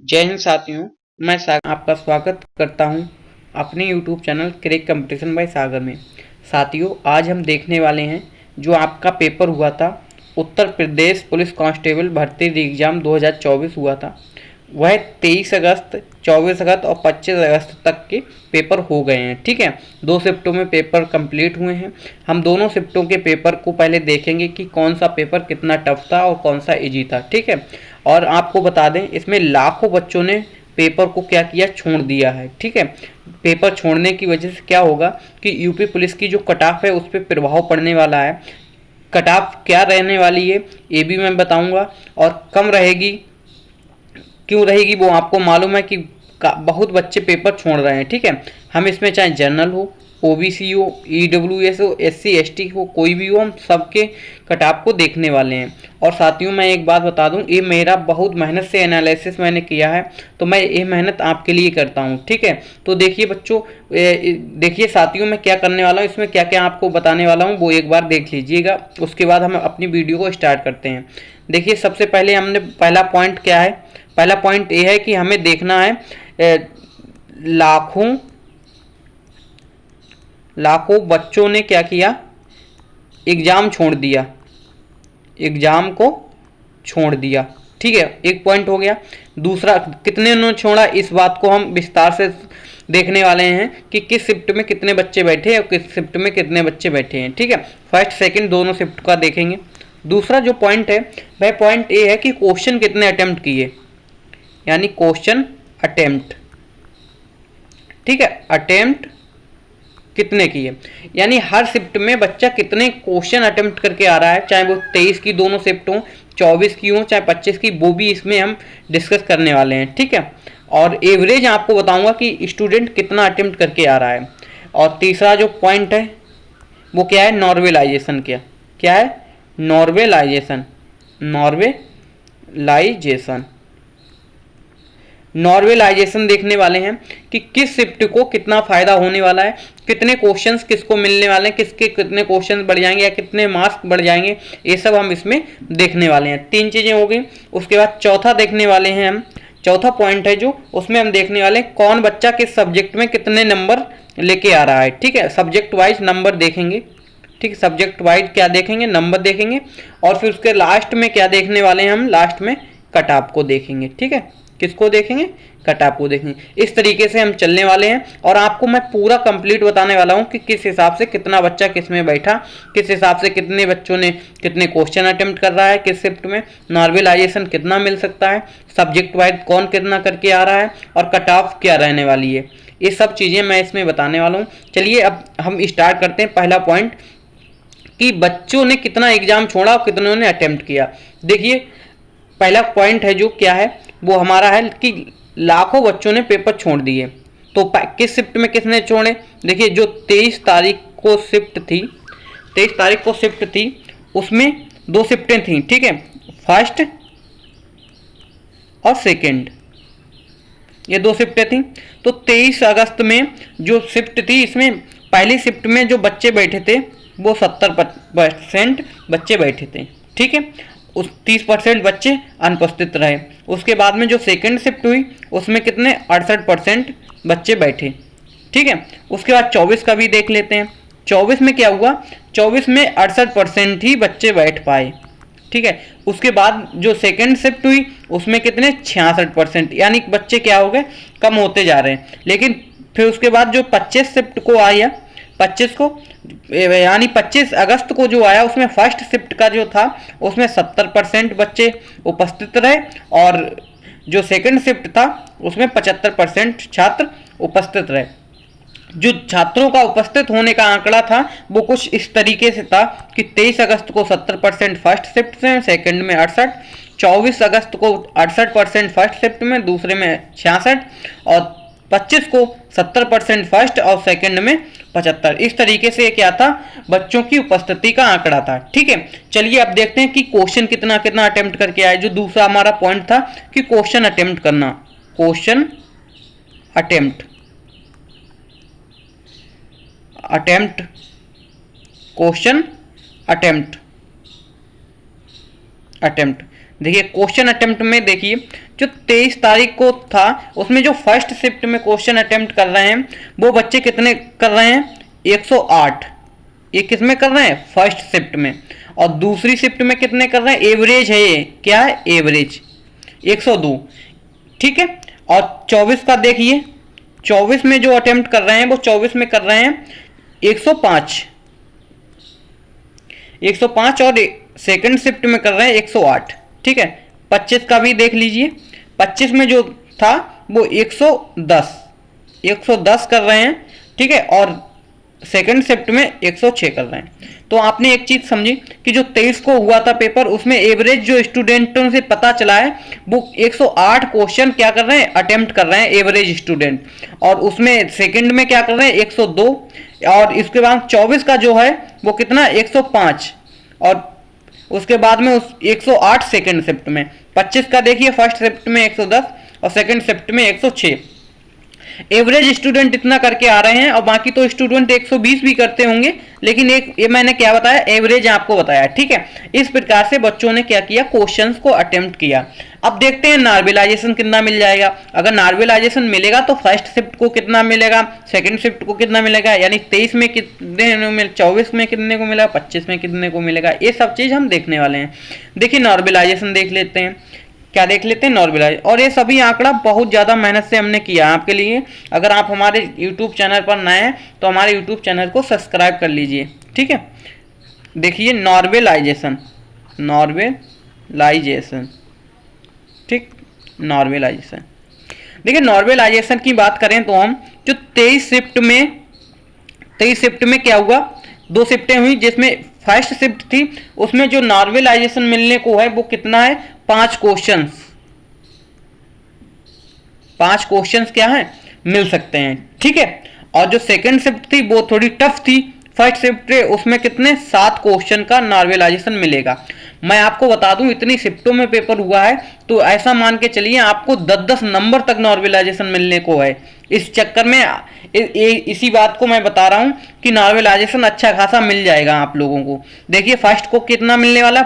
जय हिंद साथियों, मैं सागर आपका स्वागत करता हूं अपने YouTube channel crack competition by Sagar में। साथियों, आज हम देखने वाले हैं जो आपका पेपर हुआ था, उत्तर प्रदेश पुलिस कांस्टेबल भर्ती एग्जाम 2024 हुआ था। वह 23 अगस्त, 24 अगस्त और 25 अगस्त तक के पेपर हो गए हैं। ठीक है, 2 शिफ्टों में पेपर कंप्लीट हुए हैं। हम दोनों शिफ्टों के पेपर को पहले देखेंगे कि कौन सा पेपर कितना टफ था और कौन सा इजी था। ठीक है, और आपको बता दें इसमें लाखों बच्चों ने पेपर को क्या किया, छोड़ दिया है। ठीक है, पेपर छोड़ने की वजह से क्या होगा कि यूपी पुलिस की जो कट ऑफ है उस पर प्रभाव पड़ने वाला है। कट ऑफ क्या रहने वाली है ये भी मैं बताऊंगा, और कम रहेगी क्यों रहेगी वो आपको मालूम है कि बहुत बच्चे पेपर छोड़ रहे हैं। ठीक है, हम इसमें चाहे जनरल हो, ओबीसी हो, ईडब्ल्यूएस हो, एससी एसटी हो, कोई भी हो, हम सबके कटाप को देखने वाले हैं। और साथियों, मैं एक बात बता दूं, ये मेरा बहुत मेहनत से एनालिसिस मैंने किया है, तो मैं ये मेहनत आपके लिए करता हूं। ठीक है, तो देखिए बच्चों, देखिए साथियों, मैं क्या करने वाला हूँ, इसमें क्या क्या आपको बताने वाला हूँ वो एक बार देख लीजिएगा। उसके बाद हम अपनी वीडियो को स्टार्ट करते हैं। देखिए, सबसे पहले हमने पहला पॉइंट क्या है, पहला पॉइंट ये है कि हमें देखना है लाखों लाखों बच्चों ने क्या किया, एग्जाम छोड़ दिया, एग्जाम को छोड़ दिया। ठीक है, एक पॉइंट हो गया। दूसरा, कितने ने छोड़ा, इस बात को हम विस्तार से देखने वाले हैं कि किस शिफ्ट में कितने बच्चे बैठे और किस शिफ्ट में कितने बच्चे बैठे हैं। ठीक है, फर्स्ट सेकंड दोनों शिफ्ट का देखेंगे। दूसरा जो पॉइंट है वह पॉइंट ये है कि क्वेश्चन कितने अटेम्प्ट किए, यानी क्वेश्चन अटेम्प्ट। ठीक है, अटेम्प्ट कितने किए, यानी हर शिफ्ट में बच्चा कितने क्वेश्चन अटेम्प्ट करके आ रहा है, चाहे वो 23 की दोनों शिफ्ट हो, 24 की हो, चाहे 25 की, वो भी इसमें हम डिस्कस करने वाले हैं। ठीक है, और एवरेज आपको बताऊंगा कि स्टूडेंट कितना अटेम्प्ट करके आ रहा है। और तीसरा जो पॉइंट है वो क्या है, नॉर्वेलाइजेशन। क्या क्या है, नॉर्वेलाइजेशन। नॉर्वेलाइजेशन नॉर्वेलाइजेशन देखने वाले हैं कि किस शिफ्ट को कितना फायदा होने वाला है, कितने क्वेश्चंस किसको मिलने वाले हैं, किसके कितने क्वेश्चंस बढ़ जाएंगे या कितने मार्क्स बढ़ जाएंगे, ये सब हम इसमें देखने वाले हैं। 3 चीजें हो गई। उसके बाद चौथा देखने वाले हैं हम, चौथा पॉइंट है जो उसमें हम देखने वाले हैं कौन बच्चा किस सब्जेक्ट में कितने नंबर लेके आ रहा है। ठीक है, सब्जेक्ट वाइज नंबर देखेंगे। ठीक है, सब्जेक्ट वाइज क्या देखेंगे, नंबर देखेंगे। और फिर उसके लास्ट में क्या देखने वाले हैं हम, लास्ट में कट ऑफ को देखेंगे। ठीक है, किसको देखेंगे, कट ऑफ को देखेंगे। इस तरीके से हम चलने वाले हैं और आपको मैं पूरा कंप्लीट बताने वाला हूं कि किस हिसाब से कितना बच्चा किस में बैठा, किस हिसाब से कितने बच्चों ने कितने क्वेश्चन अटेम्प्ट कर रहा है, किस शिफ्ट में नॉर्मलाइजेशन कितना मिल सकता है, सब्जेक्ट वाइज कौन कितना करके आ रहा है, और कट ऑफ क्या रहने वाली है। ये सब चीज़ें मैं इसमें बताने वाला हूँ। चलिए अब हम स्टार्ट करते हैं। पहला पॉइंट कि बच्चों ने कितना एग्जाम छोड़ा और कितनों ने अटेम्प्ट किया। देखिए, पहला पॉइंट है जो क्या है वो हमारा है कि लाखों बच्चों ने पेपर छोड़ दिए। तो किस शिफ्ट में किसने छोड़े, देखिए जो 23 तारीख को शिफ्ट थी, 23 तारीख को शिफ्ट थी, उसमें 2 शिफ्टें थी। ठीक है, फर्स्ट और सेकंड, ये 2 शिफ्टें थी। तो 23 अगस्त में जो शिफ्ट थी, इसमें पहली शिफ्ट में जो बच्चे बैठे थे वो 70% बच्चे बैठे थे। ठीक है, उस 30% बच्चे अनुपस्थित रहे। उसके बाद में जो सेकंड शिफ्ट हुई उसमें कितने, 68% बच्चे बैठे। ठीक है, उसके बाद 24 का भी देख लेते हैं। 24 में क्या हुआ, 24 में 68% ही बच्चे बैठ पाए। ठीक है, उसके बाद जो सेकंड शिफ्ट हुई उसमें कितने, 66%, यानी बच्चे क्या हो गए, कम होते जा रहे हैं। लेकिन फिर उसके बाद जो 25 शिफ्ट को आया, 25 को यानी 25 अगस्त को जो आया, उसमें फर्स्ट शिफ्ट का जो था उसमें 70% बच्चे उपस्थित रहे, और जो सेकंड शिफ्ट था उसमें 75% छात्र उपस्थित रहे। जो छात्रों का उपस्थित होने का आंकड़ा था वो कुछ इस तरीके से था कि 23 अगस्त को 70% फर्स्ट शिफ्ट में, सेकंड में 68, 24 अगस्त को 68% फर्स्ट शिफ्ट में, दूसरे में 66, और 25 को 70% फर्स्ट और सेकंड में 75। इस तरीके से क्या था, बच्चों की उपस्थिति का आंकड़ा था। ठीक है, चलिए अब देखते हैं कि क्वेश्चन कितना कितना अटेम्प्ट करके आए। जो दूसरा हमारा पॉइंट था कि क्वेश्चन अटेम्प्ट करना, question attempt attempt question attempt attempt देखिए क्वेश्चन अटेम्प्ट में देखिए जो 23 तारीख को था उसमें जो फर्स्ट शिफ्ट में क्वेश्चन अटेम्प्ट कर रहे हैं वो बच्चे कितने कर रहे हैं, 108। ये किस में कर रहे हैं, फर्स्ट शिफ्ट में। और दूसरी शिफ्ट में कितने कर रहे हैं, एवरेज है ये, क्या है एवरेज, 102। ठीक है। और 24 का देखिए, 24 में जो अटेम्प्ट कर रहे हैं वो 24 में कर रहे हैं 105 और सेकंड शिफ्ट में कर रहे हैं 108। ठीक है। 25 का भी देख लीजिए, 25 में जो था वो 110 कर रहे हैं। ठीक है। और सेकंड शिफ्ट में 106 कर रहे हैं। तो आपने एक चीज समझी कि जो 23 को हुआ था पेपर, उसमें एवरेज जो स्टूडेंटों से पता चला है वो 108 क्वेश्चन क्या कर रहे हैं, अटेम्प्ट कर रहे हैं एवरेज स्टूडेंट। और उसमें सेकंड में क्या कर रहे हैं, 102। और इसके बाद 24 का जो है वो कितना, 105। और उसके बाद में उस 108 सेकंड शिफ्ट में। 25 का देखिए फर्स्ट शिफ्ट में 110 और सेकंड शिफ्ट में 106। एवरेज स्टूडेंट इतना करके आ रहे हैं, और बाकी तो स्टूडेंट 120 भी करते होंगे, लेकिन एक ये मैंने क्या बताया, एवरेज आपको बताया। ठीक है। इस प्रकार से बच्चों ने क्या किया, क्वेश्चंस को अटेम्प्ट किया। अब देखते हैं नॉर्मलाइजेशन कितना मिल जाएगा। अगर नॉर्मलाइजेशन मिलेगा तो फर्स्ट शिफ्ट को कितना मिलेगा, सेकंड शिफ्ट को कितना मिलेगा, यानी 23 में कितने, 24 में कितने को मिलेगा, 25 में कितने को मिलेगा, ये सब चीज हम देखने वाले हैं। देखिए नॉर्मलाइजेशन देख लेते हैं, क्या देख लेते हैं, नॉर्मलाइज। और ये सभी आंकड़ा बहुत ज़्यादा मेहनत से हमने किया आपके लिए। अगर आप हमारे यूट्यूब चैनल पर नए हैं तो हमारे यूट्यूब चैनल को सब्सक्राइब कर लीजिए। ठीक है। देखिए नॉर्मलाइजेशन, ठीक, नॉर्मलाइजेशन। देखिए नॉर्मलाइजेशन की बात करें तो हम जो 23 शिफ्ट में क्या हुआ, 2 शिफ्टें हुई, जिसमें फर्स्ट शिफ्ट थी उसमें जो नॉर्मलाइजेशन मिलने को है वो कितना है, 5 क्वेश्चंस क्या है, मिल सकते हैं। ठीक है। और जो सेकंड शिफ्ट थी वो थोड़ी टफ थी, फर्स्ट शिफ्ट उसमें कितने, 7 क्वेश्चन का नॉर्मलाइजेशन मिलेगा। मैं आपको बता दूं इतनी शिफ्टों में पेपर हुआ है तो ऐसा मान के चलिए आपको 10-10 नंबर तक नॉर्मलाइजेशन मिलने को है। इस चक्कर में इसी बात को मैं बता रहा हूं कि नॉर्मलाइजेशन अच्छा खासा मिल जाएगा आप लोगों को। देखिए फर्स्ट को कितना मिलने वाला,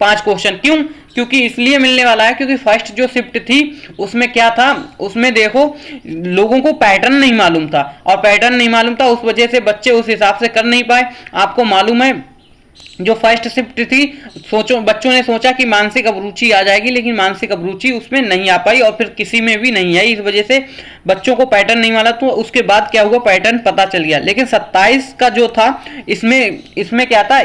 5 क्वेश्चन। क्यों, क्योंकि इसलिए मिलने वाला है क्योंकि फर्स्ट जो शिफ्ट थी उसमें क्या था, उसमें देखो लोगों को पैटर्न नहीं मालूम था, और पैटर्न नहीं मालूम था उस वजह से बच्चे उस हिसाब से कर नहीं पाए। आपको मालूम है जो फर्स्ट शिफ्ट थी, बच्चों ने सोचा कि मानसिक अभिरुचि आ जाएगी, लेकिन मानसिक अभिरुचि उसमें नहीं आ पाई, और फिर किसी में भी नहीं आई। इस वजह से बच्चों को पैटर्न नहीं माला। तो उसके बाद क्या हुआ, पैटर्न पता चल गया। लेकिन 27 का जो था इसमें क्या था,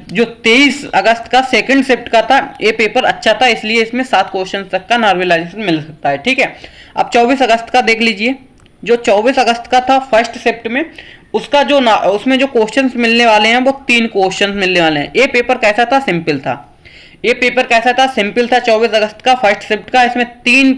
जो 23 अगस्त का सेकंड शिफ्ट का था, ये पेपर अच्छा था, इसलिए इसमें 7 क्वेश्चन तक का नॉर्मलाइजेशन मिल सकता है। ठीक है। अब 24 अगस्त का देख लीजिए, जो 24 अगस्त का था फर्स्ट शिफ्ट में, उसका जो उसमें जो क्वेश्चंस मिलने वाले हैं वो 3 क्वेश्चंस मिलने वाले हैं। ये पेपर कैसा था, सिंपल था। 24 अगस्त का फर्स्ट शिफ्ट का। इसमें 3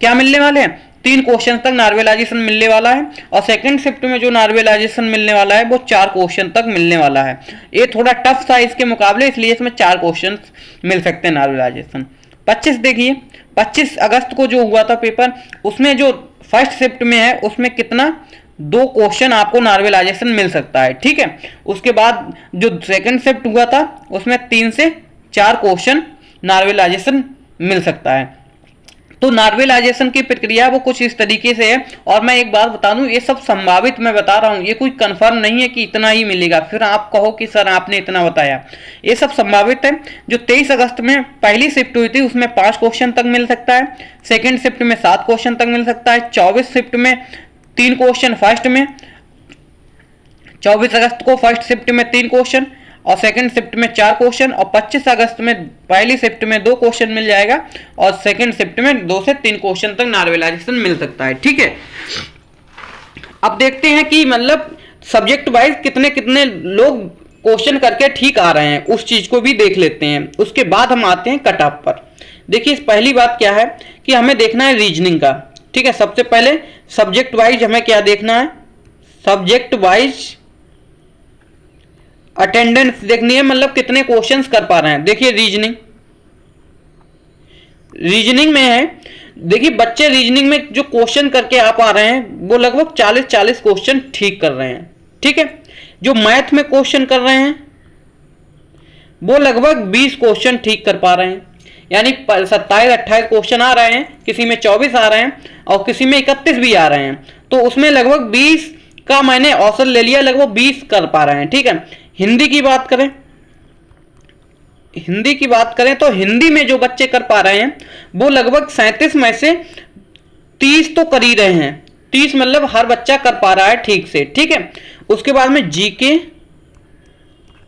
क्या मिलने वाले हैं, 3 क्वेश्चन तक नॉर्मलाइजेशन मिलने वाला है। और सेकंड शिफ्ट में जो नॉर्मलाइजेशन मिलने वाला है वो 4 क्वेश्चन तक मिलने वाला है। ये थोड़ा टफ था इसके मुकाबले, इसलिए इसमें 4 क्वेश्चन मिल सकते हैं नॉर्मलाइजेशन। 25 देखिए, 25 अगस्त को जो हुआ था पेपर, उसमें जो फर्स्ट शिफ्ट में है उसमें कितना, 2 क्वेश्चन आपको नॉर्मलाइजेशन मिल सकता है। ठीक है। उसके बाद जो सेकंड शिफ्ट हुआ था उसमें 3 से 4 क्वेश्चन नॉर्मलाइजेशन मिल सकता है। तो नॉर्मलाइजेशन की प्रक्रिया वो कुछ इस तरीके से है। और मैं एक बात बता दूं, ये सब संभावित मैं बता रहा हूं, ये कोई कंफर्म नहीं है कि इतना ही मिलेगा, फिर आप कहो कि सर आपने इतना बताया। ये सब संभावित है। जो 23 अगस्त में पहली शिफ्ट हुई थी उसमें 5 क्वेश्चन तक मिल सकता है, सेकेंड शिफ्ट में 7 क्वेश्चन तक मिल सकता है, 24 शिफ्ट में 3 क्वेश्चन फर्स्ट में, 24 अगस्त को फर्स्ट शिफ्ट में 3 क्वेश्चन और सेकंड शिफ्ट में 4 क्वेश्चन, और 25 अगस्त में पहली शिफ्ट में 2 क्वेश्चन मिल जाएगा, और सेकंड शिफ्ट में 2 से 3 क्वेश्चन तक नॉर्मलाइजेशन मिल सकता है। ठीक है। अब देखते हैं कि मतलब सब्जेक्ट वाइज कितने कितने लोग क्वेश्चन करके ठीक आ रहे हैं, उस चीज को भी देख लेते हैं। उसके बाद हम आते हैं कट ऑफ पर। देखिए पहली बात क्या है कि हमें देखना है रीजनिंग का। ठीक है। सबसे पहले सब्जेक्ट वाइज हमें क्या देखना है, सब्जेक्ट वाइज अटेंडेंस देखनी है, मतलब कितने क्वेश्चंस कर पा रहे हैं। देखिए रीजनिंग में है, देखिए बच्चे रीजनिंग में जो क्वेश्चन करके आ पा रहे हैं वो लगभग 40 क्वेश्चन ठीक कर रहे हैं। ठीक है। जो मैथ में क्वेश्चन कर रहे हैं वो लगभग 20 क्वेश्चन ठीक कर पा रहे हैं। यानी 27-28 क्वेश्चन आ रहे हैं, किसी में 24 आ रहे हैं और किसी में 31 भी आ रहे हैं। तो उसमें लगभग 20 का मैंने औसत ले लिया, लगभग 20 कर पा रहे हैं। ठीक है, हिंदी की बात करें तो हिंदी में जो बच्चे कर पा रहे हैं वो लगभग 37 में से 30 तो कर ही रहे हैं। 30 मतलब हर बच्चा कर पा रहा है ठीक से। ठीक है, उसके बाद में जीके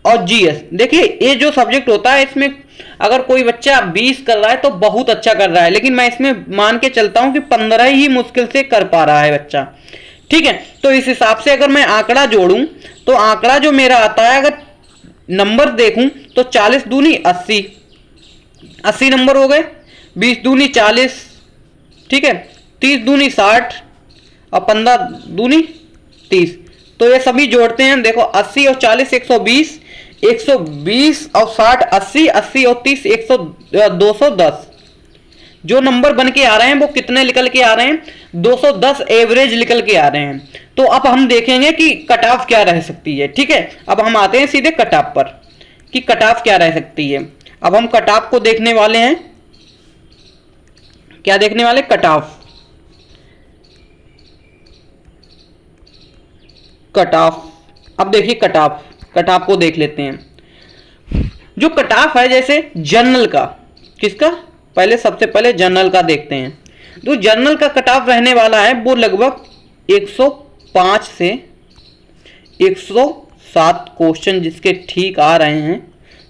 और जीएस। देखिए ये जो सब्जेक्ट होता है इसमें अगर कोई बच्चा 20 कर रहा है तो बहुत अच्छा कर रहा है, लेकिन मैं इसमें मान के चलता हूं कि 15 ही मुश्किल से कर पा रहा है बच्चा। ठीक है, तो इस हिसाब से अगर मैं आंकड़ा जोड़ूं तो आंकड़ा जो मेरा आता है, अगर नंबर देखूं तो 40 दूनी 80, 80 नंबर हो गए। 20 दूनी 40, ठीक है, 30 दूनी 60 और 15 दूनी 30। तो ये सभी जोड़ते हैं, देखो 80 और 40 120, 120 और 60 80, 80 और 30 210। जो नंबर बन के आ रहे हैं वो कितने निकल के आ रहे हैं? 210 एवरेज निकल के आ रहे हैं। तो अब हम देखेंगे कि कट ऑफ क्या रह सकती है। ठीक है, अब हम आते हैं सीधे कट ऑफ पर कि कट ऑफ क्या रह सकती है। अब हम कट ऑफ को देखने वाले हैं, क्या देखने वाले? Cut off. कट ऑफ, अब देखिए कट ऑफ को देख लेते हैं। जो कट ऑफ है जैसे जनरल का, किसका? पहले सबसे पहले जनरल का देखते हैं। तो जनरल का कट ऑफ रहने वाला है वो लगभग 105 से 107 क्वेश्चन जिसके ठीक आ रहे हैं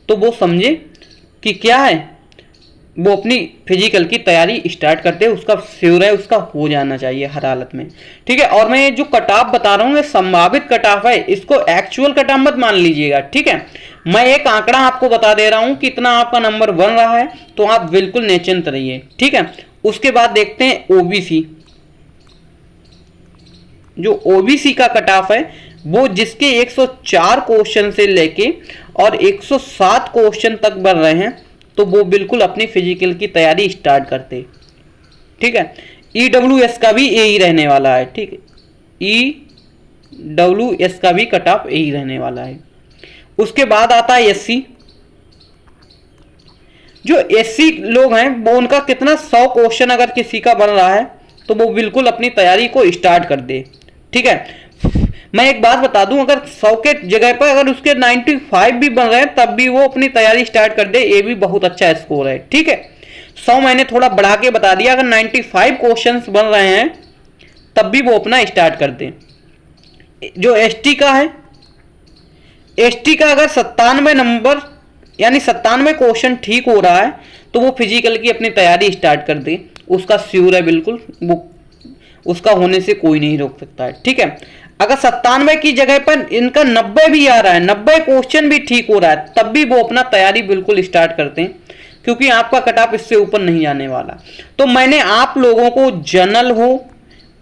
तो वो समझे कि क्या है, वो अपनी फिजिकल की तैयारी स्टार्ट करते हैं, उसका श्योर है, उसका हो जाना चाहिए हर हालत में। ठीक है, और मैं जो कट ऑफ बता रहा हूँ ये संभावित कट ऑफ है, इसको एक्चुअल कट ऑफ मत मान लीजिएगा। ठीक है, मैं एक आंकड़ा आपको बता दे रहा हूं कितना आपका नंबर बन रहा है, तो आप बिल्कुल निश्चिंत रहिए। ठीक है, उसके बाद देखते हैं ओबीसी। जो ओबीसी का कट ऑफ है वो जिसके 104 क्वेश्चन से लेके और 107 क्वेश्चन तक बन रहे हैं तो वो बिल्कुल अपनी फिजिकल की तैयारी स्टार्ट करते। ठीक है, ईडब्ल्यूएस का भी यही रहने वाला है। ठीक है, ईडब्ल्यूएस का भी कट ऑफ यही रहने वाला है। उसके बाद आता है एससी। जो एससी लोग हैं वो उनका कितना 100 क्वेश्चन अगर किसी का बन रहा है तो वो बिल्कुल अपनी तैयारी को स्टार्ट कर दे। ठीक है, मैं एक बात बता दूं, अगर 100 के जगह पर अगर उसके 95 भी बन रहे हैं तब भी वो अपनी तैयारी स्टार्ट कर दे, ये भी बहुत अच्छा स्कोर है। ठीक है, 100 मैंने थोड़ा बढ़ा के बता दिया, अगर 95 क्वेश्चंस बन रहे हैं तब भी वो अपना स्टार्ट कर दे। जो एसटी का है, एसटी का अगर 97 नंबर यानी 97 क्वेश्चन ठीक हो रहा है तो वो फिजिकल की अपनी तैयारी स्टार्ट कर दे, उसका श्योर है बिल्कुल, वो उसका होने से कोई नहीं रोक सकता है। ठीक है, अगर 97 की जगह पर इनका 90 भी आ रहा है, 90 क्वेश्चन भी ठीक हो रहा है तब भी वो अपना तैयारी बिल्कुल स्टार्ट करते हैं, क्योंकि आपका कट ऑफ इससे ऊपर नहीं जाने वाला। तो मैंने आप लोगों को जनरल हो,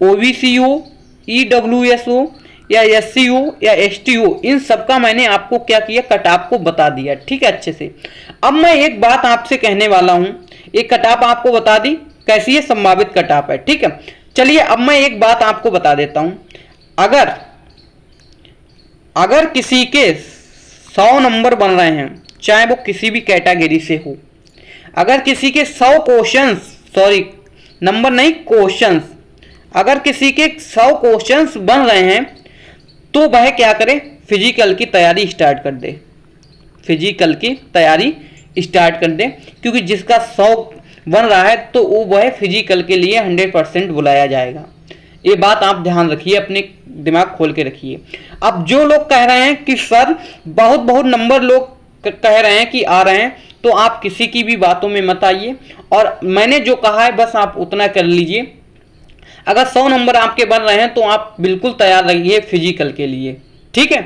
ओबीसी हो, ईडब्ल्यूएस हो या एससी हो या एसटी हो, इन सबका मैंने आपको क्या किया, कट ऑफ को बता दिया। ठीक है, अच्छे से। अब मैं एक बात आपसे कहने वाला हूं, एक कट ऑफ आपको बता दी कैसी है, संभावित कट ऑफ है। ठीक है, चलिए अब मैं एक बात आपको बता देता हूं, अगर किसी के 100 नंबर बन रहे हैं, चाहे वो किसी भी कैटेगरी से हो, अगर किसी के 100 क्वेश्चंस, सॉरी नंबर नहीं क्वेश्चंस, अगर किसी के 100 क्वेश्चंस बन रहे हैं तो वह क्या करे, फिजिकल की तैयारी स्टार्ट कर दे, फिजिकल की तैयारी स्टार्ट कर दे, क्योंकि जिसका 100 बन रहा है तो वो वह फिजिकल के लिए 100% बुलाया जाएगा। ये बात आप ध्यान रखिए, अपने दिमाग खोल के रखिए। अब जो लोग कह रहे हैं कि सर बहुत नंबर लोग कह रहे हैं कि आ रहे हैं, तो आप किसी की भी बातों में मत आइए, और मैंने जो कहा है बस आप उतना कर लीजिए। अगर 100 नंबर आपके बन रहे हैं तो आप बिल्कुल तैयार रहिए फिजिकल के लिए। ठीक है,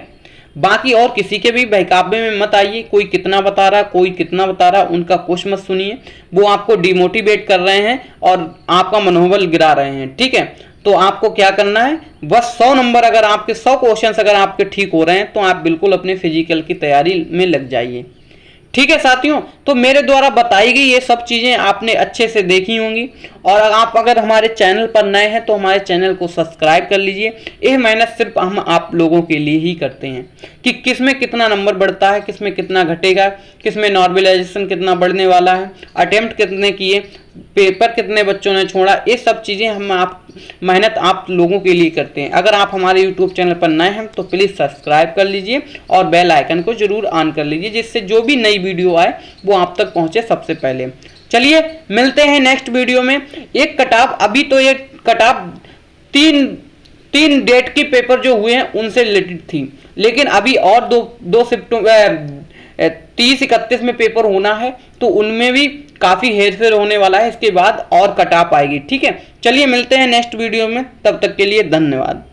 बाकी और किसी के भी बहकावे में मत आइए, कोई कितना बता रहा, कोई कितना बता रहा, उनका कुछ मत सुनिए, वो आपको डिमोटिवेट कर रहे हैं और आपका मनोबल गिरा रहे हैं। ठीक है, तो आपको क्या करना है, बस 100 नंबर अगर आपके 100 क्वेश्चन अगर आपके ठीक हो रहे हैं तो आप बिल्कुल अपने फिजिकल की तैयारी में लग जाइए। ठीक है साथियों, तो मेरे द्वारा बताई गई ये सब चीजें आपने अच्छे से देखी होंगी, और आप अगर हमारे चैनल पर नए हैं तो हमारे चैनल को सब्सक्राइब कर लीजिए। यह मेहनत सिर्फ हम आप लोगों के लिए ही करते हैं कि किस में कितना नंबर बढ़ता है, किस में कितना घटेगा, किस में नॉर्मलाइजेशन कितना बढ़ने वाला है, अटेम्प्ट कितने किए, पेपर कितने बच्चों ने छोड़ा, ये सब चीज़ें हम आप मेहनत आप लोगों के लिए करते हैं। अगर आप हमारे यूट्यूब चैनल पर नए हैं तो प्लीज़ सब्सक्राइब कर लीजिए और बेल आइकन को जरूर ऑन कर लीजिए, जिससे जो भी नई वीडियो आए वो आप तक पहुंचे सबसे पहले। चलिए मिलते हैं नेक्स्ट वीडियो में। एक कटाव, अभी तो ये कटाव तीन डेट के पेपर जो हुए हैं उनसे रिलेटेड थी, लेकिन अभी और दो सितंबर 30-31 में पेपर होना है, तो उनमें भी काफ़ी हेरफेर होने वाला है। इसके बाद और कट ऑफ आएगी। ठीक है, चलिए मिलते हैं नेक्स्ट वीडियो में, तब तक के लिए धन्यवाद।